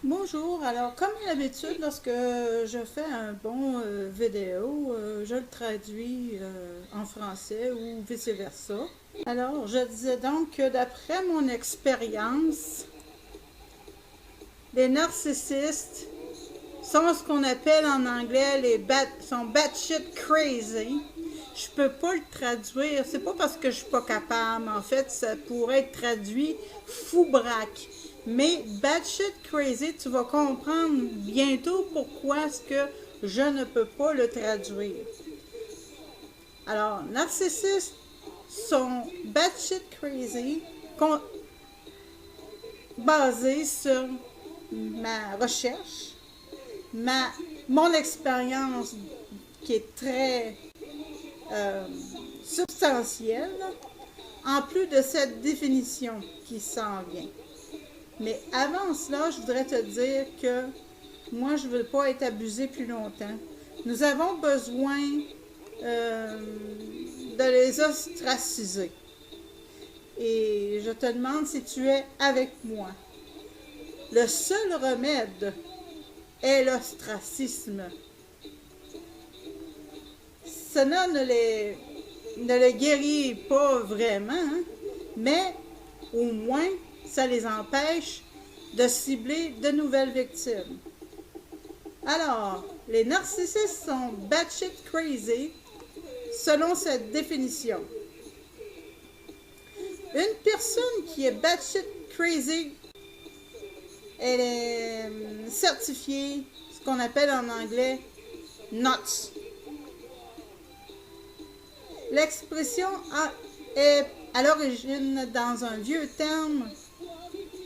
Bonjour, alors comme à l'habitude, lorsque je fais un bon vidéo, je le traduis en français ou vice-versa. Alors, je disais donc que d'après mon expérience, les narcissistes sont ce qu'on appelle en anglais sont batshit crazy. Je peux pas le traduire, c'est pas parce que je suis pas capable, en fait, ça pourrait être traduit fou braque. Mais batshit crazy, tu vas comprendre bientôt pourquoi est-ce que je ne peux pas le traduire. Alors, narcissistes sont batshit crazy, basés sur ma recherche, mon expérience qui est très euh, substantielle, en plus de cette définition qui s'en vient. Mais avant cela, je voudrais te dire que moi, je ne veux pas être abusée plus longtemps. Nous avons besoin de les ostraciser. Et je te demande si tu es avec moi. Le seul remède est l'ostracisme. Cela ne les guérit pas vraiment, hein, mais au moins, ça les empêche de cibler de nouvelles victimes. Alors, les narcissistes sont batshit crazy selon cette définition. Une personne qui est batshit crazy, elle est certifiée, ce qu'on appelle en anglais nuts. L'expression est à l'origine dans un vieux terme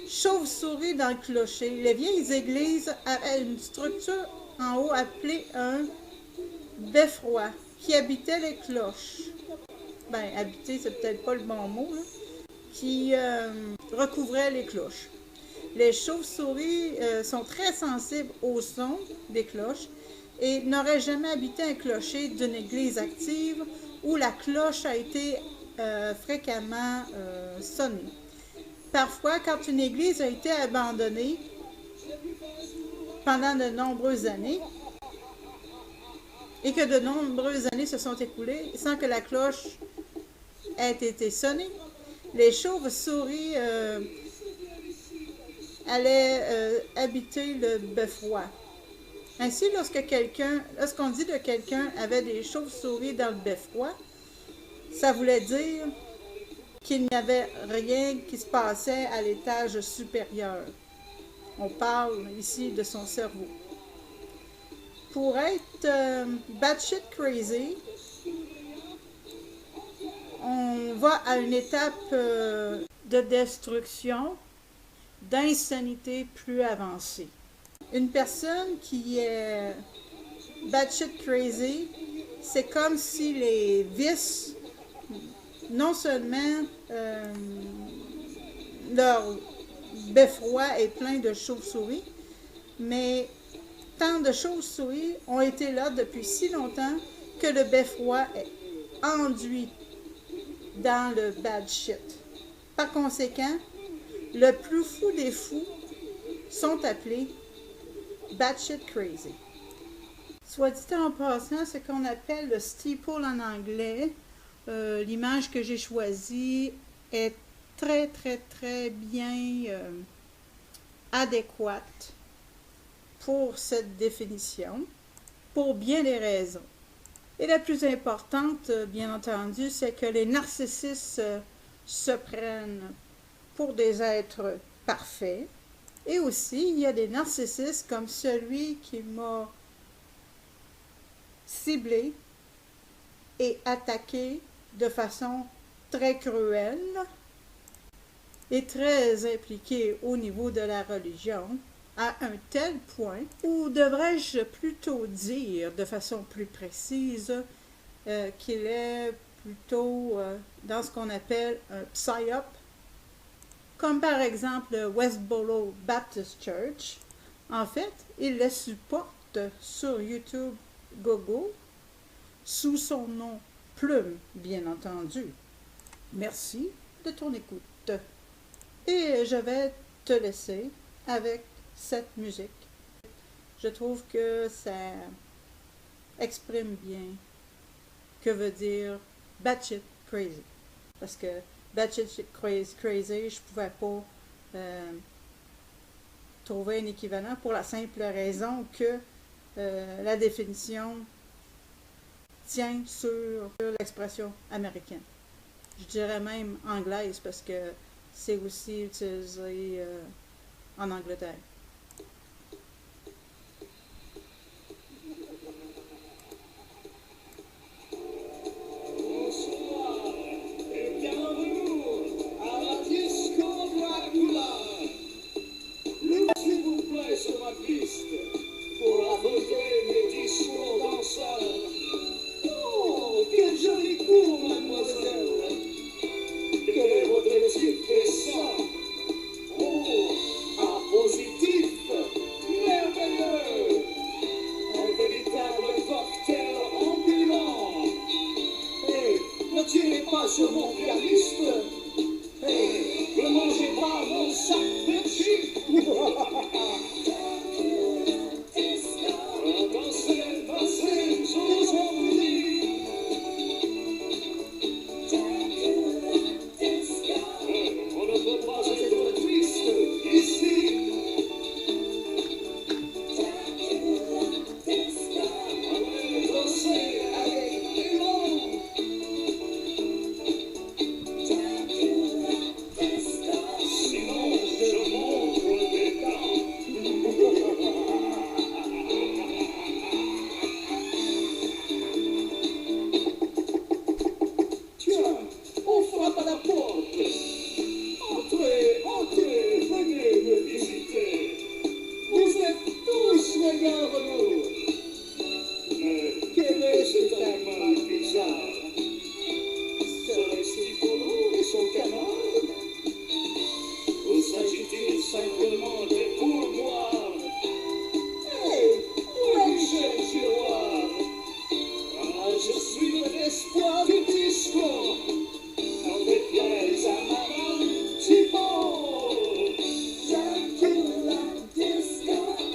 chauve-souris dans le clocher. Les vieilles églises avaient une structure en haut appelée un beffroi qui habitait les cloches. Ben, habiter, c'est peut-être pas le bon mot, là, qui recouvrait les cloches. Les chauves-souris sont très sensibles au son des cloches et n'auraient jamais habité un clocher d'une église active où la cloche a été fréquemment sonnée. Parfois, quand une église a été abandonnée pendant de nombreuses années et que de nombreuses années se sont écoulées sans que la cloche ait été sonnée, les chauves-souris allaient habiter le beffroi. Ainsi, lorsqu'on dit que quelqu'un avait des chauves-souris dans le beffroi, ça voulait dire qu'il n'y avait rien qui se passait à l'étage supérieur. On parle ici de son cerveau. Pour être batshit crazy, on va à une étape de destruction, d'insanité plus avancée. Une personne qui est batshit crazy, c'est comme si les vices, non seulement leur beffroi est plein de chauves-souris, mais tant de chauves-souris ont été là depuis si longtemps que le beffroi est enduit dans le bad shit. Par conséquent, le plus fou des fous sont appelés batshit crazy. Soit dit en passant, ce qu'on appelle le steeple en anglais, l'image que j'ai choisie est très très très bien adéquate pour cette définition, pour bien des raisons. Et la plus importante, bien entendu, c'est que les narcissistes se prennent pour des êtres parfaits. Et aussi, il y a des narcissistes comme celui qui m'a ciblé et attaqué de façon très cruelle et très impliqué au niveau de la religion, à un tel point, ou devrais-je plutôt dire de façon plus précise qu'il est plutôt dans ce qu'on appelle un psyop, comme par exemple le Westboro Baptist Church. En fait, il les supporte sur YouTube Gogo sous son nom Plume, bien entendu. Merci de ton écoute. Et je vais te laisser avec cette musique. Je trouve que ça exprime bien que veut dire batshit crazy. Parce que batshit crazy, je pouvais pas trouver un équivalent pour la simple raison que la définition tient sur l'expression américaine. Je dirais même anglaise parce que c'est aussi utilisé en Angleterre. Bonsoir et bienvenue à la Disco Dracula. S'il vous plaît sur ma piste pour aborder mes discours danseurs. Oh, quel joli cours, mademoiselle. Quel est votre type de sang? Oh, un positif, merveilleux. Un véritable cocktail ambulant. Hey, ne tirez pas sur mon pianiste. Hey, ne mangez pas mon sac de chips. Dansez, dansez, je vous en prie. On ne peut pas être triste ici. Allez, dansez avec élan. Sinon, je montre des dents. Tiens, on frappe à la porte. Entrez, entrez, venez me visiter. Vous êtes tous mes bienvenus. Mais quel est cet animal bizarre? Serait-ce Tifolo et son camarade? Ou s'agit-il simplement des poules noires? Hey, où est Michel Giroir? Ah, je suis l'espoir du disco. Dans des pièces à Marin, Thibault.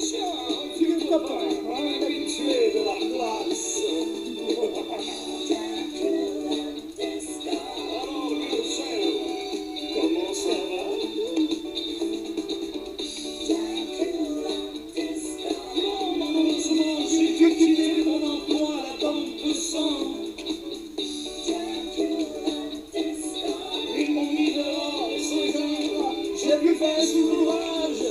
Tiens, vieux copain, un habitué de la place. Alors, Michel, comment ça va? Non, malheureusement, j'ai dû quitter mon emploi à la banque de sang. Ils m'ont mis dehors sans arbre. J'ai pu faire sous l'ouvrage.